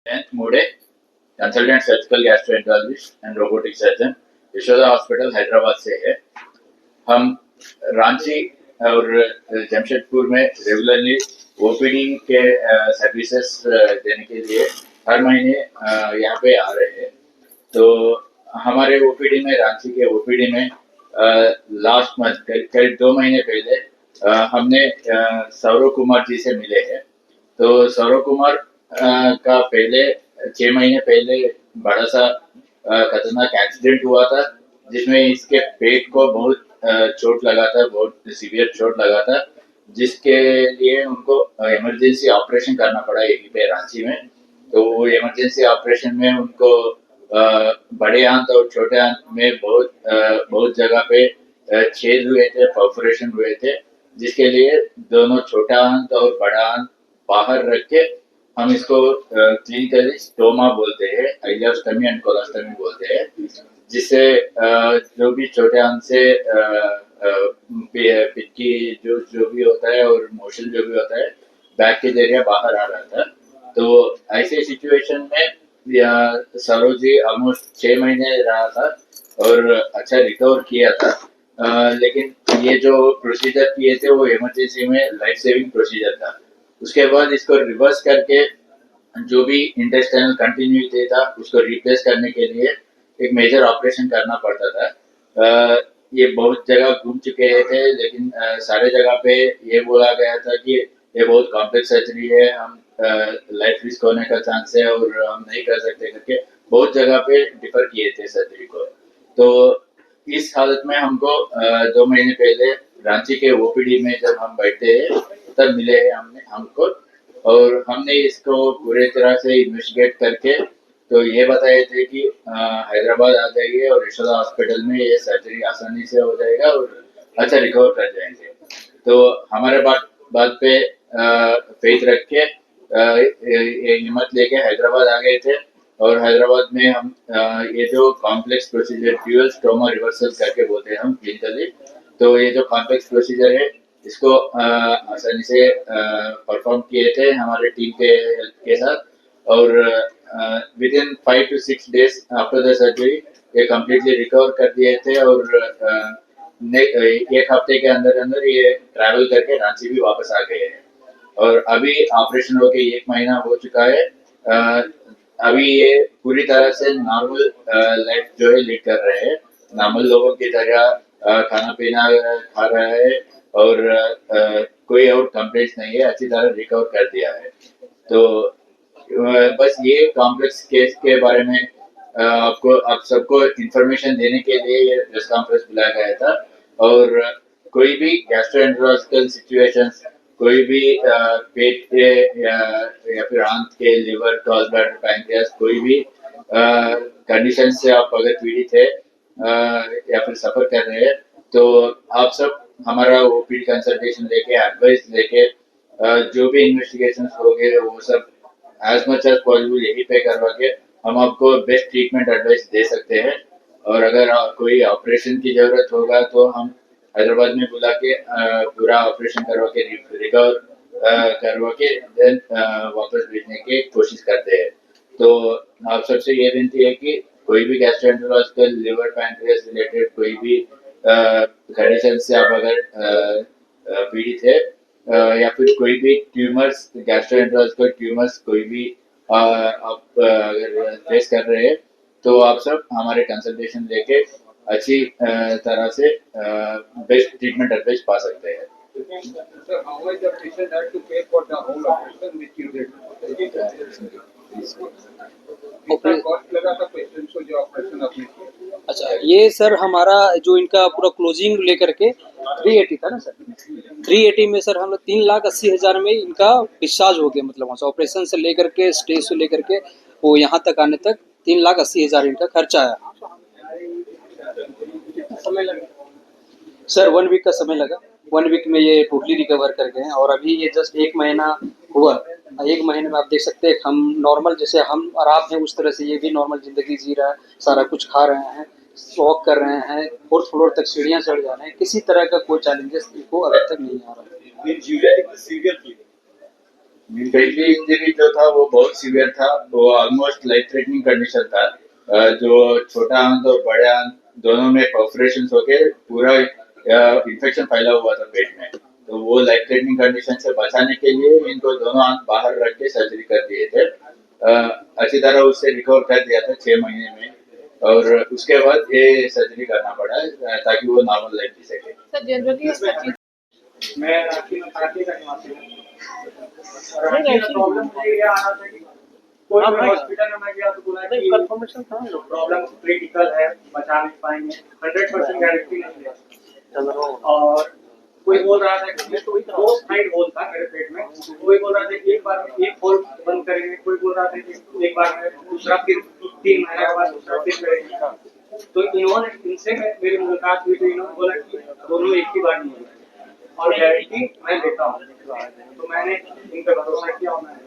Jayant Mode, consultant surgical gastroenterologist and robotic surgeon, Yashoda hospital Hyderabad से है। हम रांची और जमशेदपुर में रेगुलरली ओपीडी के सर्विसेज देने के लिए हर महीने यहाँ पे आ रहे हैं। तो हमारे ओपीडी में, रांची के ओपीडी में लास्ट मंथ करीब 2 महीने पहले हमने सौरव कुमार जी से मिले हैं। तो सौरव कुमार का पहले 6 महीने पहले बड़ा सा खतरनाक एक्सीडेंट हुआ था, जिसमें इसके पेट को बहुत चोट लगा था, बहुत सीवियर चोट लगा था, जिसके लिए उनको इमरजेंसी ऑपरेशन करना पड़ा यहीं पे रांची में। तो वो इमरजेंसी ऑपरेशन में उनको बड़े आंत और छोटे आंत में बहुत जगह पे छेद हुए थे, परफोरेशन हुए थे, जिसके लिए दोनों छोटा आंत और बड़ा आंत बाहर रख के हम इसको क्लिनिकली स्टोमा बोलते हैं, आइलियोस्टमी एंड कोलोस्टमी बोलते हैं, जिससे जो भी छोटे आंत से पित्त की जो भी होता है और मोशन जो भी होता है, बैक के जरिए बाहर आ रहा था। तो ऐसे सिचुएशन में सरोज जी ऑलमोस्ट 6 महीने रहा था और अच्छा रिकवर किया था। लेकिन ये जो प्रोसीजर किए थे वो इमरजेंसी में लाइफ सेविंग प्रोसीजर था। उसके बाद इसको रिवर्स करके जो भी इंटेस्टाइनल कंटिन्यूटी था उसको रिप्लेस करने के लिए एक मेजर ऑपरेशन करना पड़ता था। ये बहुत जगह घूम चुके थे, लेकिन सारे जगह पे ये बोला गया था कि ये बहुत कॉम्प्लेक्स सर्जरी है, हम लाइफ रिस्क होने का चांस है और हम नहीं कर सकते करके बहुत जगह पे डिफर किए थे सर्जरी को। तो इस हालत में हमको 2 महीने पहले रांची के ओपीडी में जब हम बैठे हैं तब मिले हैं हमको, और हमने इसको पूरे तरह से इन्वेस्टिगेट करके तो ये बताए थे कि हैदराबाद आ जाइए और यशोदा हॉस्पिटल में ये सर्जरी आसानी से हो जाएगा और अच्छा रिकवर कर जाएंगे। तो हमारे बात पे फेथ रख के ये हिम्मत लेके हैदराबाद आ गए थे। और हैदराबाद में हम ये जो complex procedure dual stoma reversal करके बोलते हैं हम क्लिनिकली, तो ये जो कॉम्प्लेक्स प्रोसीजर है इसको आसानी से परफॉर्म किए थे हमारे टीम के हेल्प के साथ। और with in 5 to 6 days after the surgery ये कम्प्लीटली रिकवर कर दिए थे और एक हफ्ते के अंदर अंदर ये ट्रैवल करके रांची भी वापस आ गए हैं। और अभी ऑपरेशन होके 1 महीना हो चुका है। अभी ये पूरी तरह से नॉर्मल लाइफ जो है लीड कर रहे हैं, नॉर्मल लोगों की तरह खाना पीना खा रहा है और कोई और कंप्लेंट्स नहीं है, अच्छी तरह रिकवर कर दिया है। तो बस ये कॉम्प्लेक्स केस के बारे में आप सबको इंफॉर्मेशन देने के लिए ये प्रेस कॉन्फ्रेंस बुलाया गया था। और कोई भी गैस्ट्रोएंटेरोलॉजिकल सिचुएशंस, कोई भी पेट के या फिर आंत के, लिवर, गॉल ब्लैडर, पैंक्रियास, कोई भी कंडीशन से आप अगर पीड़ित है या फिर सफर कर रहे हैं, तो आप सब हमारा ओपीडी कंसल्टेशन लेके, एडवाइस लेके जो भी इन्वेस्टिगेशन हो गए वो सब एज मच एज पॉसिबल यही पे करवा के हम आपको बेस्ट ट्रीटमेंट एडवाइस दे सकते हैं। और अगर कोई ऑपरेशन की जरूरत होगा तो हम हैदराबाद में बुला के पूरा ऑपरेशन करवा के रिकवर करवा के देन वापस भेजने की कोशिश करते हैं। तो आप सबसे ये विनती है कि कोई भी गैस्ट्रोएंटेरोलॉजिकल, लिवर, पैंक्रियास रिलेटेड कोई भी कंडीशन से आप अगर पीड़ित है या फिर कोई भी ट्यूमर्स, गैस्ट्रोएंटेरोलॉजिकल ट्यूमर्स कोई भी आप अगर फेस कर रहे हैं, तो आप सब हमारे कंसल्टेशन लेके अच्छी तरह से बेस्ट ट्रीटमेंट एडवाइस पा सकते हैं। Sir, how much the patient had to pay for the whole operation which you did? कितना कॉस्ट लगा था पेशेंट को जो ऑपरेशन आपने किया? अच्छा, ये सर हमारा जो इनका पूरा क्लोजिंग लेकर के 380 था ना सर। 380 में सर हम लोग 3,80,000 में इनका डिस्चार्ज हो गया, मतलब वहाँ से ऑपरेशन से लेकर के, स्टे से लेकर के वो यहाँ तक आने तक 3,80,000 इनका खर्चा आया। समय लगा सर 1 वीक का समय लगा। 1 वीक में ये टोटली रिकवर कर गए हैं और अभी ये जस्ट 1 महीना हुआ। 1 महीने में आप देख सकते हैं हम नॉर्मल, जैसे हम और आप हैं उस तरह से ये भी नॉर्मल जिंदगी जी रहा है, सारा कुछ खा रहे हैं, वॉक कर रहे हैं, 4th फ्लोर तक सीढ़ियाँ चढ़ जा रहे हैं, किसी तरह का कोई चैलेंजेस इनको अभी तक नहीं आ रहा है। पहली इंजरी जो था वो बहुत सीवियर था, वो ऑलमोस्ट लाइफ थ्रेटनिंग कंडीशन था। जो छोटा आंत और बड़े आंत दोनों में परफोरेशन होके पूरा इन्फेक्शन फैला हुआ था पेट में। तो वो लाइफ थ्रेटनिंग कंडीशन से बचाने के लिए इनको दोनों आंत बाहर रख के सर्जरी कर दिए थे। अच्छी तरह उससे रिकवर कर दिया था 6 महीने में, और उसके बाद ये सर्जरी करना पड़ा ताकि वो नॉर्मल लाइफ जी सके। सर जनरली इसका चीज मैं रांची में पार्टी का निवासी हूँ। नहीं, रांची में actually- प्रॉब्लम मुझे ये आ रहा था कि कोई भी हॉस्पिटल में मैं गया तो बोला कि कंफर्मेशन कहाँ है? प्रॉब्लम क्रिटिकल है, बचा नहीं पाएंगे, 100% गारंटी नहीं है। और कोई बोल रहा था कि दो साइड होल था मेरे पेट में, कोई बोल रहा था कि एक बार में एक होल बंद करेंगे, कोई बोल रहा था कि एक बार में दूसरा, फिर 3 महीने के बाद दूसरा फिर करेंगे। तो इन्होंने इनसे मेरी मुलाकात हुई तो इन्होंने बोला कि दोनों एक ही बार में होगा और गारंटी मैं देता हूँ। तो मैंने इन पर भरोसा किया और मैंने